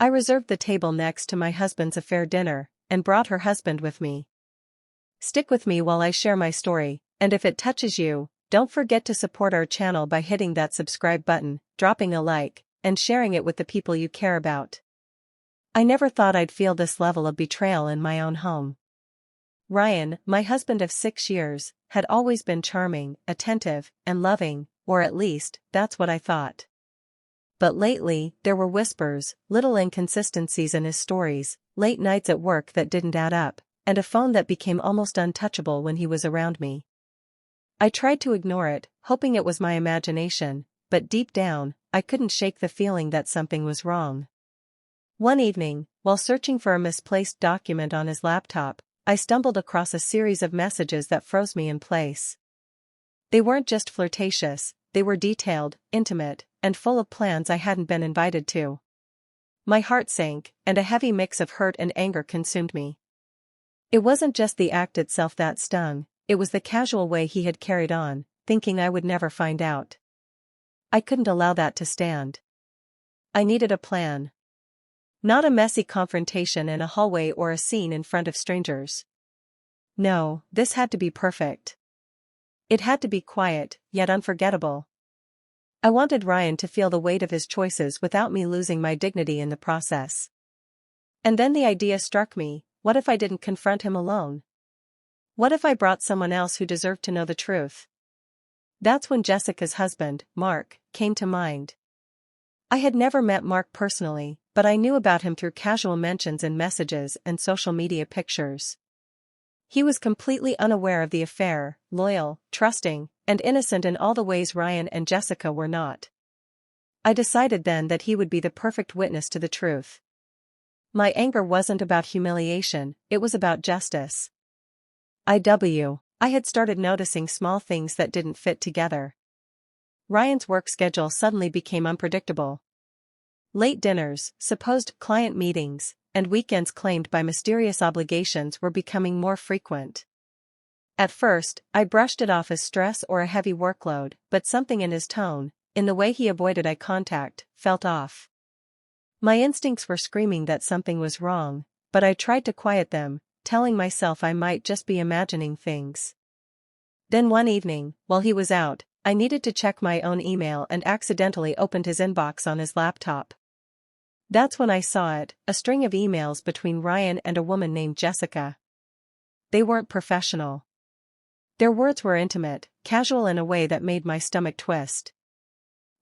I reserved the table next to my husband's affair dinner, and brought her husband with me. Stick with me while I share my story, and if it touches you, don't forget to support our channel by hitting that subscribe button, dropping a like, and sharing it with the people you care about. I never thought I'd feel this level of betrayal in my own home. Ryan, my husband of 6 years, had always been charming, attentive, and loving, or at least, that's what I thought. But lately, there were whispers, little inconsistencies in his stories, late nights at work that didn't add up, and a phone that became almost untouchable when he was around me. I tried to ignore it, hoping it was my imagination, but deep down, I couldn't shake the feeling that something was wrong. One evening, while searching for a misplaced document on his laptop, I stumbled across a series of messages that froze me in place. They weren't just flirtatious, they were detailed, intimate, and full of plans I hadn't been invited to. My heart sank, and a heavy mix of hurt and anger consumed me. It wasn't just the act itself that stung, it was the casual way he had carried on, thinking I would never find out. I couldn't allow that to stand. I needed a plan. Not a messy confrontation in a hallway or a scene in front of strangers. No, this had to be perfect. It had to be quiet, yet unforgettable. I wanted Ryan to feel the weight of his choices without me losing my dignity in the process. And then the idea struck me, what if I didn't confront him alone? What if I brought someone else who deserved to know the truth? That's when Jessica's husband, Mark, came to mind. I had never met Mark personally, but I knew about him through casual mentions in messages and social media pictures. He was completely unaware of the affair, loyal, trusting, and innocent in all the ways Ryan and Jessica were not. I decided then that he would be the perfect witness to the truth. My anger wasn't about humiliation, it was about justice. I had started noticing small things that didn't fit together. Ryan's work schedule suddenly became unpredictable. Late dinners, supposed client meetings, and weekends claimed by mysterious obligations were becoming more frequent. At first, I brushed it off as stress or a heavy workload, but something in his tone, in the way he avoided eye contact, felt off. My instincts were screaming that something was wrong, but I tried to quiet them, telling myself I might just be imagining things. Then one evening, while he was out, I needed to check my own email and accidentally opened his inbox on his laptop. That's when I saw it, a string of emails between Ryan and a woman named Jessica. They weren't professional. Their words were intimate, casual in a way that made my stomach twist.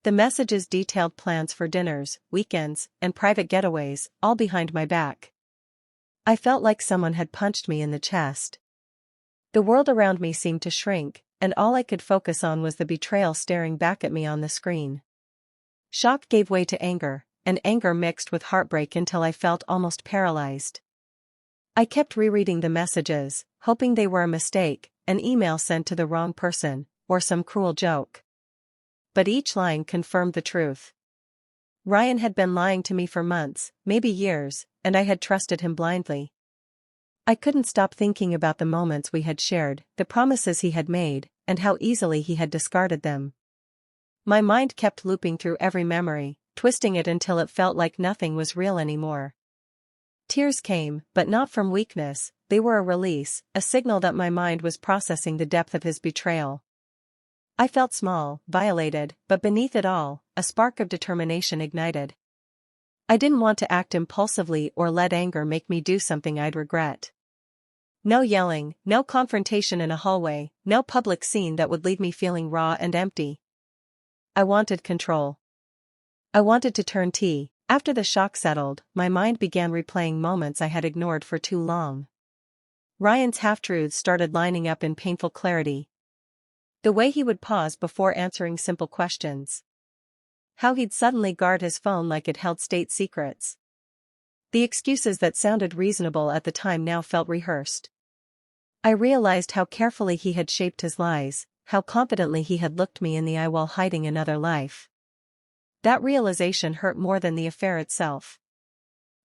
The messages detailed plans for dinners, weekends, and private getaways, all behind my back. I felt like someone had punched me in the chest. The world around me seemed to shrink, and all I could focus on was the betrayal staring back at me on the screen. Shock gave way to anger, and anger mixed with heartbreak until I felt almost paralyzed. I kept rereading the messages, hoping they were a mistake, an email sent to the wrong person, or some cruel joke. But each line confirmed the truth. Ryan had been lying to me for months, maybe years, and I had trusted him blindly. I couldn't stop thinking about the moments we had shared, the promises he had made, and how easily he had discarded them. My mind kept looping through every memory, twisting it until it felt like nothing was real anymore. Tears came, but not from weakness, they were a release, a signal that my mind was processing the depth of his betrayal. I felt small, violated, but beneath it all, a spark of determination ignited. I didn't want to act impulsively or let anger make me do something I'd regret. No yelling, no confrontation in a hallway, no public scene that would leave me feeling raw and empty. I wanted control. I wanted to turn T. After the shock settled, my mind began replaying moments I had ignored for too long. Ryan's half-truths started lining up in painful clarity. The way he would pause before answering simple questions. How he'd suddenly guard his phone like it held state secrets. The excuses that sounded reasonable at the time now felt rehearsed. I realized how carefully he had shaped his lies, how confidently he had looked me in the eye while hiding another life. That realization hurt more than the affair itself.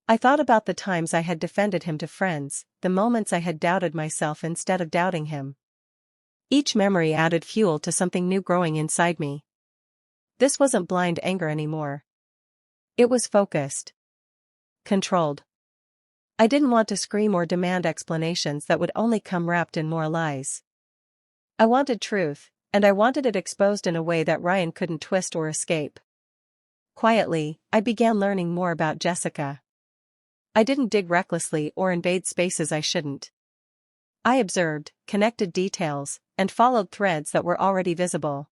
I thought about the times I had defended him to friends, the moments I had doubted myself instead of doubting him. Each memory added fuel to something new growing inside me. This wasn't blind anger anymore. It was focused. controlled. I didn't want to scream or demand explanations that would only come wrapped in more lies. I wanted truth, and I wanted it exposed in a way that Ryan couldn't twist or escape. Quietly, I began learning more about Jessica. I didn't dig recklessly or invade spaces I shouldn't. I observed, connected details, and followed threads that were already visible.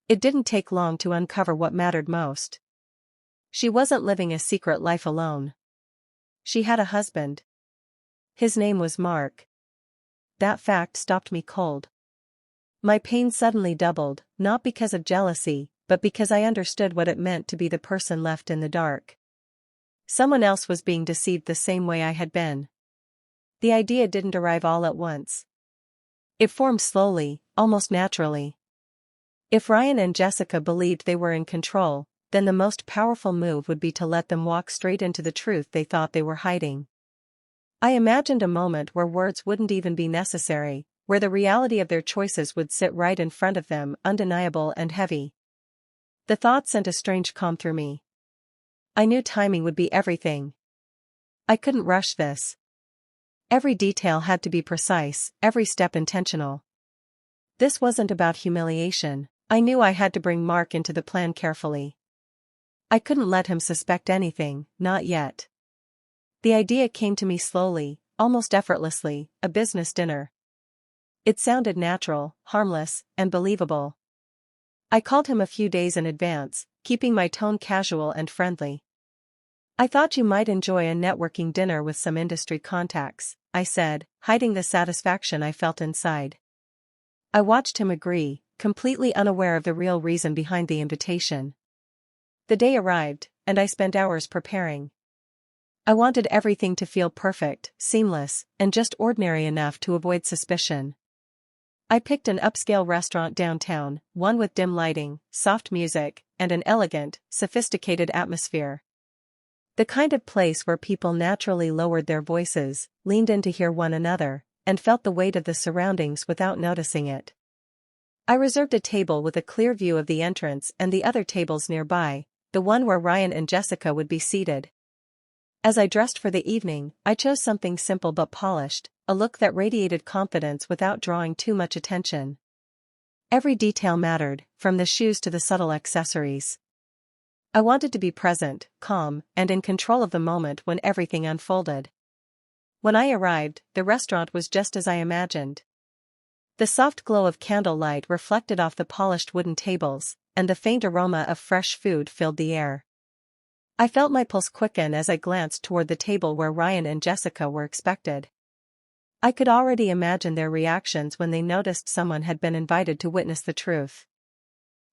It didn't take long to uncover what mattered most. She wasn't living a secret life alone. She had a husband. His name was Mark. That fact stopped me cold. My pain suddenly doubled, not because of jealousy, but because I understood what it meant to be the person left in the dark. Someone else was being deceived the same way I had been. The idea didn't arrive all at once. It formed slowly, almost naturally. If Ryan and Jessica believed they were in control, then the most powerful move would be to let them walk straight into the truth they thought they were hiding. I imagined a moment where words wouldn't even be necessary, where the reality of their choices would sit right in front of them, undeniable and heavy. The thought sent a strange calm through me. I knew timing would be everything. I couldn't rush this. Every detail had to be precise, every step intentional. This wasn't about humiliation. I knew I had to bring Mark into the plan carefully. I couldn't let him suspect anything, not yet. The idea came to me slowly, almost effortlessly, a business dinner. It sounded natural, harmless, and believable. I called him a few days in advance, keeping my tone casual and friendly. I thought you might enjoy a networking dinner with some industry contacts, I said, hiding the satisfaction I felt inside. I watched him agree, completely unaware of the real reason behind the invitation. The day arrived, and I spent hours preparing. I wanted everything to feel perfect, seamless, and just ordinary enough to avoid suspicion. I picked an upscale restaurant downtown, one with dim lighting, soft music, and an elegant, sophisticated atmosphere. The kind of place where people naturally lowered their voices, leaned in to hear one another, and felt the weight of the surroundings without noticing it. I reserved a table with a clear view of the entrance and the other tables nearby, the one where Ryan and Jessica would be seated. As I dressed for the evening, I chose something simple but polished, a look that radiated confidence without drawing too much attention. Every detail mattered, from the shoes to the subtle accessories. I wanted to be present, calm, and in control of the moment when everything unfolded. When I arrived, the restaurant was just as I imagined. The soft glow of candlelight reflected off the polished wooden tables, and the faint aroma of fresh food filled the air. I felt my pulse quicken as I glanced toward the table where Ryan and Jessica were expected. I could already imagine their reactions when they noticed someone had been invited to witness the truth.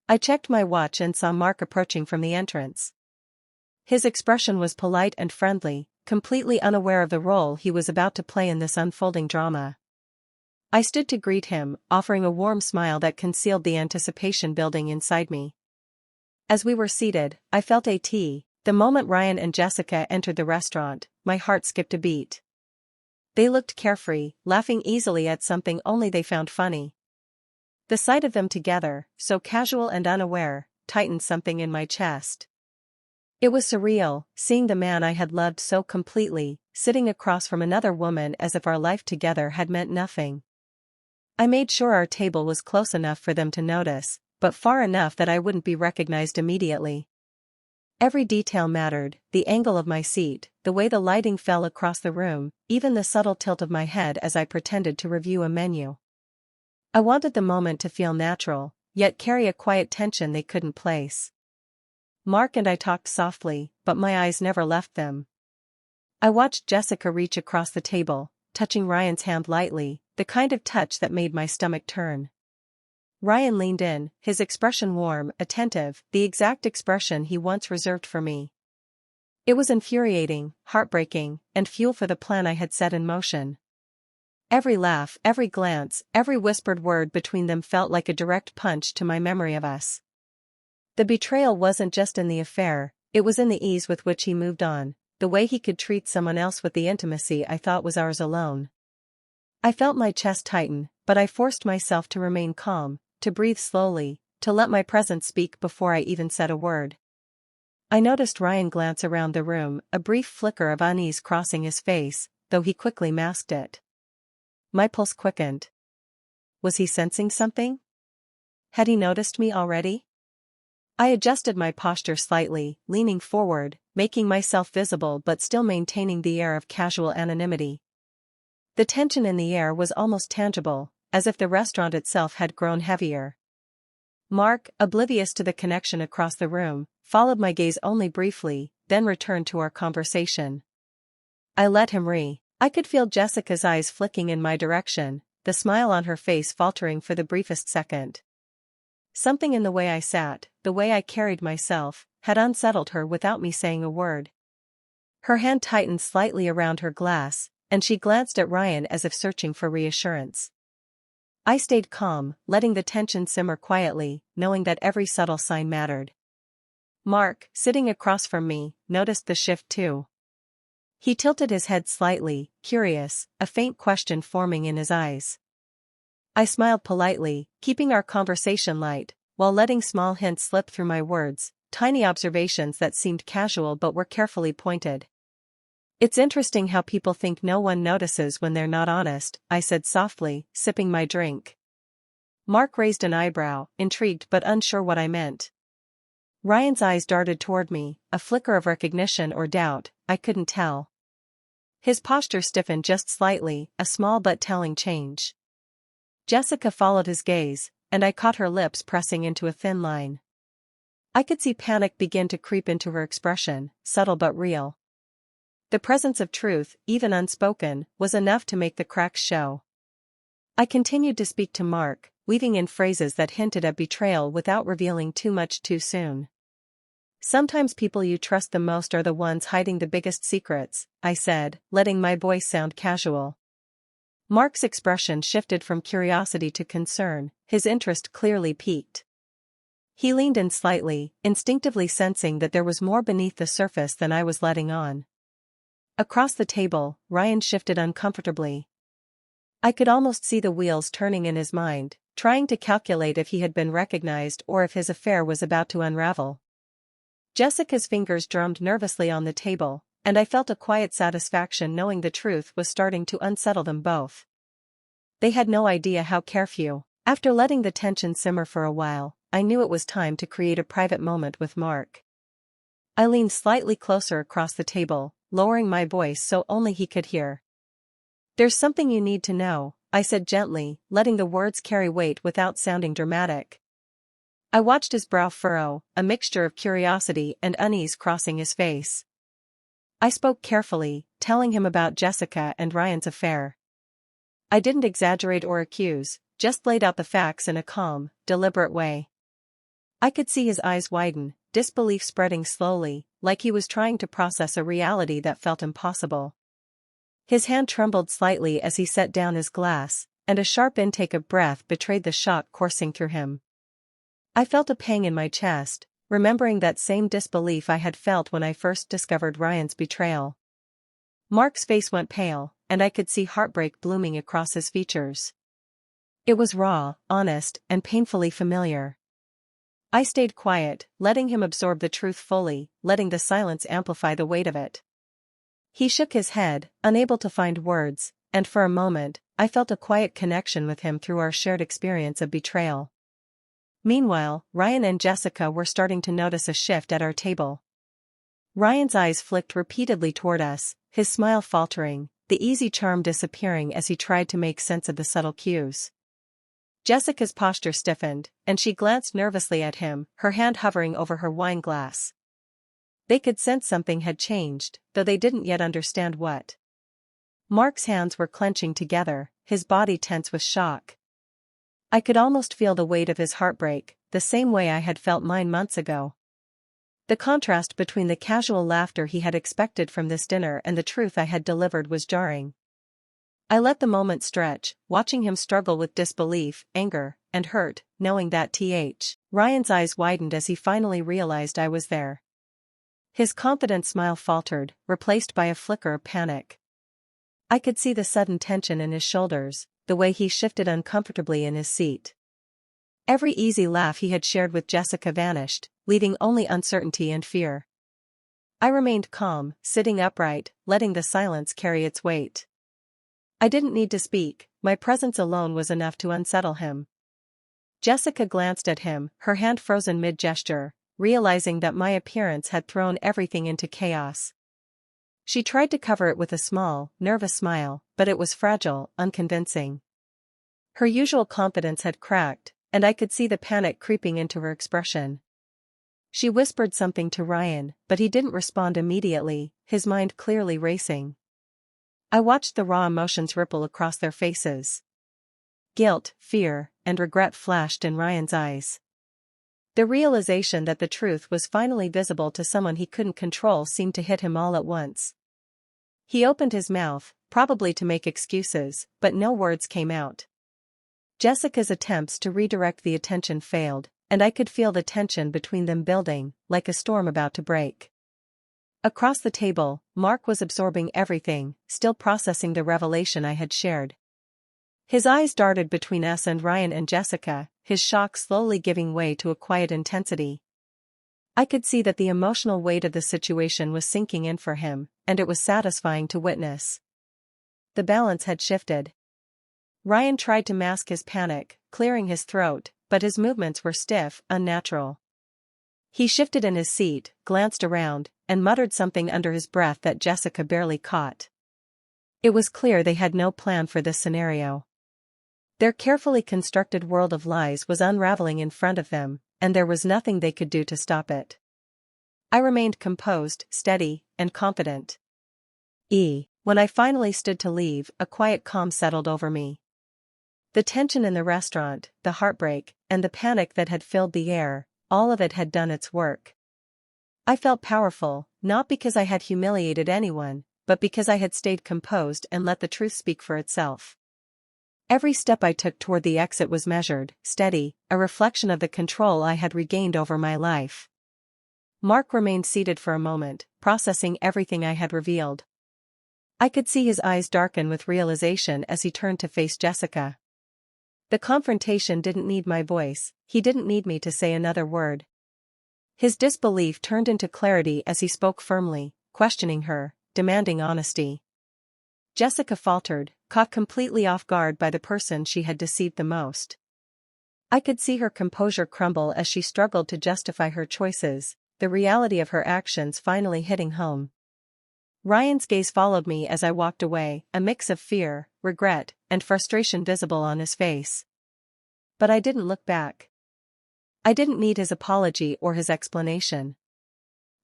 I checked my watch and saw Mark approaching from the entrance. His expression was polite and friendly, completely unaware of the role he was about to play in this unfolding drama. I stood to greet him, offering a warm smile that concealed the anticipation building inside me. As we were seated, I felt the moment Ryan and Jessica entered the restaurant, my heart skipped a beat. They looked carefree, laughing easily at something only they found funny. The sight of them together, so casual and unaware, tightened something in my chest. It was surreal, seeing the man I had loved so completely, sitting across from another woman as if our life together had meant nothing. I made sure our table was close enough for them to notice, but far enough that I wouldn't be recognized immediately. Every detail mattered, the angle of my seat, the way the lighting fell across the room, even the subtle tilt of my head as I pretended to review a menu. I wanted the moment to feel natural, yet carry a quiet tension they couldn't place. Mark and I talked softly, but my eyes never left them. I watched Jessica reach across the table, touching Ryan's hand lightly, the kind of touch that made my stomach turn. Ryan leaned in, his expression warm, attentive, the exact expression he once reserved for me. It was infuriating, heartbreaking, and fuel for the plan I had set in motion. Every laugh, every glance, every whispered word between them felt like a direct punch to my memory of us. The betrayal wasn't just in the affair, it was in the ease with which he moved on, the way he could treat someone else with the intimacy I thought was ours alone. I felt my chest tighten, but I forced myself to remain calm, to breathe slowly, to let my presence speak before I even said a word. I noticed Ryan glance around the room, a brief flicker of unease crossing his face, though he quickly masked it. My pulse quickened. Was he sensing something? Had he noticed me already? I adjusted my posture slightly, leaning forward, making myself visible but still maintaining the air of casual anonymity. The tension in the air was almost tangible, as if the restaurant itself had grown heavier. Mark, oblivious to the connection across the room, followed my gaze only briefly, then returned to our conversation. I let him I could feel Jessica's eyes flicking in my direction, the smile on her face faltering for the briefest second. Something in the way I sat, the way I carried myself, had unsettled her without me saying a word. Her hand tightened slightly around her glass, and she glanced at Ryan as if searching for reassurance. I stayed calm, letting the tension simmer quietly, knowing that every subtle sign mattered. Mark, sitting across from me, noticed the shift too. He tilted his head slightly, curious, a faint question forming in his eyes. I smiled politely, keeping our conversation light, while letting small hints slip through my words, tiny observations that seemed casual but were carefully pointed. It's interesting how people think no one notices when they're not honest, I said softly, sipping my drink. Mark raised an eyebrow, intrigued but unsure what I meant. Ryan's eyes darted toward me, a flicker of recognition or doubt, I couldn't tell. His posture stiffened just slightly, a small but telling change. Jessica followed his gaze, and I caught her lips pressing into a thin line. I could see panic begin to creep into her expression, subtle but real. The presence of truth, even unspoken, was enough to make the cracks show. I continued to speak to Mark, weaving in phrases that hinted at betrayal without revealing too much too soon. Sometimes people you trust the most are the ones hiding the biggest secrets, I said, letting my voice sound casual. Mark's expression shifted from curiosity to concern, his interest clearly piqued. He leaned in slightly, instinctively sensing that there was more beneath the surface than I was letting on. Across the table, Ryan shifted uncomfortably. I could almost see the wheels turning in his mind, trying to calculate if he had been recognized or if his affair was about to unravel. Jessica's fingers drummed nervously on the table, and I felt a quiet satisfaction knowing the truth was starting to unsettle them both. They had no idea how carefree. After letting the tension simmer for a while, I knew it was time to create a private moment with Mark. I leaned slightly closer across the table, lowering my voice so only he could hear. There's something you need to know, I said gently, letting the words carry weight without sounding dramatic. I watched his brow furrow, a mixture of curiosity and unease crossing his face. I spoke carefully, telling him about Jessica and Ryan's affair. I didn't exaggerate or accuse, just laid out the facts in a calm, deliberate way. I could see his eyes widen, disbelief spreading slowly, like he was trying to process a reality that felt impossible. His hand trembled slightly as he set down his glass, and a sharp intake of breath betrayed the shock coursing through him. I felt a pang in my chest, remembering that same disbelief I had felt when I first discovered Ryan's betrayal. Mark's face went pale, and I could see heartbreak blooming across his features. It was raw, honest, and painfully familiar. I stayed quiet, letting him absorb the truth fully, letting the silence amplify the weight of it. He shook his head, unable to find words, and for a moment, I felt a quiet connection with him through our shared experience of betrayal. Meanwhile, Ryan and Jessica were starting to notice a shift at our table. Ryan's eyes flicked repeatedly toward us, his smile faltering, the easy charm disappearing as he tried to make sense of the subtle cues. Jessica's posture stiffened, and she glanced nervously at him, her hand hovering over her wine glass. They could sense something had changed, though they didn't yet understand what. Mark's hands were clenching together, his body tense with shock. I could almost feel the weight of his heartbreak, the same way I had felt mine months ago. The contrast between the casual laughter he had expected from this dinner and the truth I had delivered was jarring. I let the moment stretch, watching him struggle with disbelief, anger, and hurt, knowing that Ryan's eyes widened as he finally realized I was there. His confident smile faltered, replaced by a flicker of panic. I could see the sudden tension in his shoulders, the way he shifted uncomfortably in his seat. Every easy laugh he had shared with Jessica vanished, leaving only uncertainty and fear. I remained calm, sitting upright, letting the silence carry its weight. I didn't need to speak, my presence alone was enough to unsettle him. Jessica glanced at him, her hand frozen mid-gesture, realizing that my appearance had thrown everything into chaos. She tried to cover it with a small, nervous smile, but it was fragile, unconvincing. Her usual confidence had cracked, and I could see the panic creeping into her expression. She whispered something to Ryan, but he didn't respond immediately, his mind clearly racing. I watched the raw emotions ripple across their faces. Guilt, fear, and regret flashed in Ryan's eyes. The realization that the truth was finally visible to someone he couldn't control seemed to hit him all at once. He opened his mouth, probably to make excuses, but no words came out. Jessica's attempts to redirect the attention failed, and I could feel the tension between them building, like a storm about to break. Across the table, Mark was absorbing everything, still processing the revelation I had shared. His eyes darted between us and Ryan and Jessica, his shock slowly giving way to a quiet intensity. I could see that the emotional weight of the situation was sinking in for him, and it was satisfying to witness. The balance had shifted. Ryan tried to mask his panic, clearing his throat, but his movements were stiff, unnatural. He shifted in his seat, glanced around, and muttered something under his breath that Jessica barely caught. It was clear they had no plan for this scenario. Their carefully constructed world of lies was unraveling in front of them, and there was nothing they could do to stop it. I remained composed, steady, and confident. When I finally stood to leave, a quiet calm settled over me. The tension in the restaurant, the heartbreak, and the panic that had filled the air, all of it had done its work. I felt powerful, not because I had humiliated anyone, but because I had stayed composed and let the truth speak for itself. Every step I took toward the exit was measured, steady, a reflection of the control I had regained over my life. Mark remained seated for a moment, processing everything I had revealed. I could see his eyes darken with realization as he turned to face Jessica. The confrontation didn't need my voice, he didn't need me to say another word. His disbelief turned into clarity as he spoke firmly, questioning her, demanding honesty. Jessica faltered, caught completely off guard by the person she had deceived the most. I could see her composure crumble as she struggled to justify her choices, the reality of her actions finally hitting home. Ryan's gaze followed me as I walked away, a mix of fear, regret, and frustration visible on his face. But I didn't look back. I didn't need his apology or his explanation.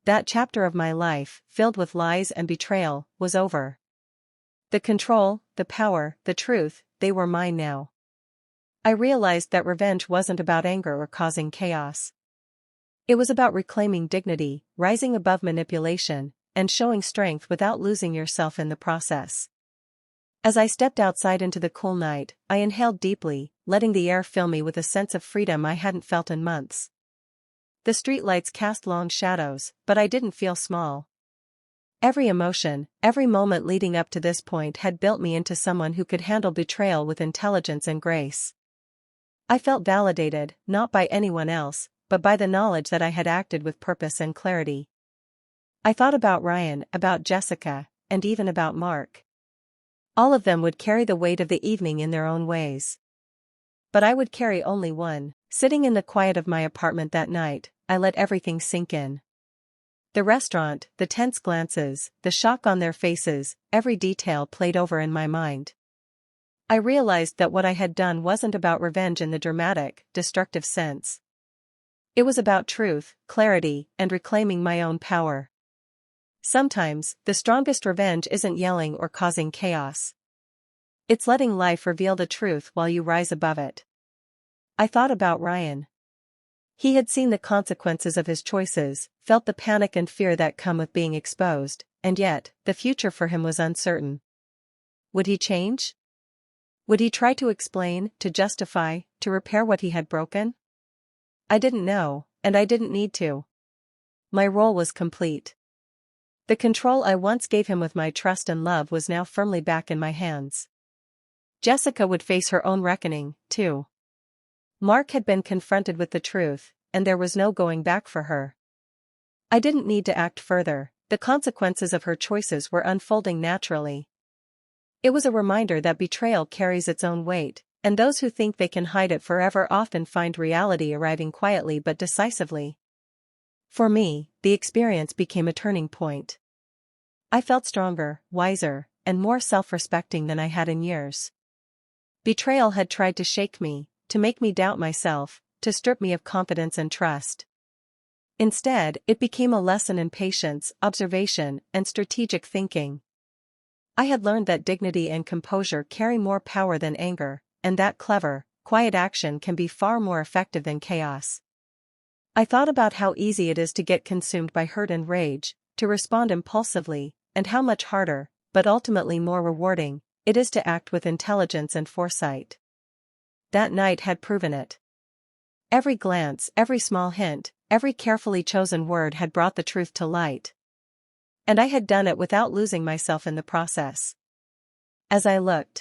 That chapter of my life, filled with lies and betrayal, was over. The control, the power, the truth, they were mine now. I realized that revenge wasn't about anger or causing chaos. It was about reclaiming dignity, rising above manipulation, and showing strength without losing yourself in the process. As I stepped outside into the cool night, I inhaled deeply, letting the air fill me with a sense of freedom I hadn't felt in months. The streetlights cast long shadows, but I didn't feel small. Every emotion, every moment leading up to this point had built me into someone who could handle betrayal with intelligence and grace. I felt validated, not by anyone else, but by the knowledge that I had acted with purpose and clarity. I thought about Ryan, about Jessica, and even about Mark. All of them would carry the weight of the evening in their own ways. But I would carry only one. Sitting in the quiet of my apartment that night, I let everything sink in. The restaurant, the tense glances, the shock on their faces, every detail played over in my mind. I realized that what I had done wasn't about revenge in the dramatic, destructive sense. It was about truth, clarity, and reclaiming my own power. Sometimes, the strongest revenge isn't yelling or causing chaos. It's letting life reveal the truth while you rise above it. I thought about Ryan. He had seen the consequences of his choices, felt the panic and fear that come with being exposed, and yet, the future for him was uncertain. Would he change? Would he try to explain, to justify, to repair what he had broken? I didn't know, and I didn't need to. My role was complete. The control I once gave him with my trust and love was now firmly back in my hands. Jessica would face her own reckoning, too. Mark had been confronted with the truth, and there was no going back for her. I didn't need to act further, The consequences of her choices were unfolding naturally. It was a reminder that betrayal carries its own weight, and those who think they can hide it forever often find reality arriving quietly but decisively. For me, the experience became a turning point. I felt stronger, wiser, and more self-respecting than I had in years. Betrayal had tried to shake me, to make me doubt myself, to strip me of confidence and trust. Instead, it became a lesson in patience, observation, and strategic thinking. I had learned that dignity and composure carry more power than anger, and that clever, quiet action can be far more effective than chaos. I thought about how easy it is to get consumed by hurt and rage, to respond impulsively, and how much harder, but ultimately more rewarding, it is to act with intelligence and foresight. That night had proven it. Every glance, every small hint, every carefully chosen word had brought the truth to light. And I had done it without losing myself in the process. As I looked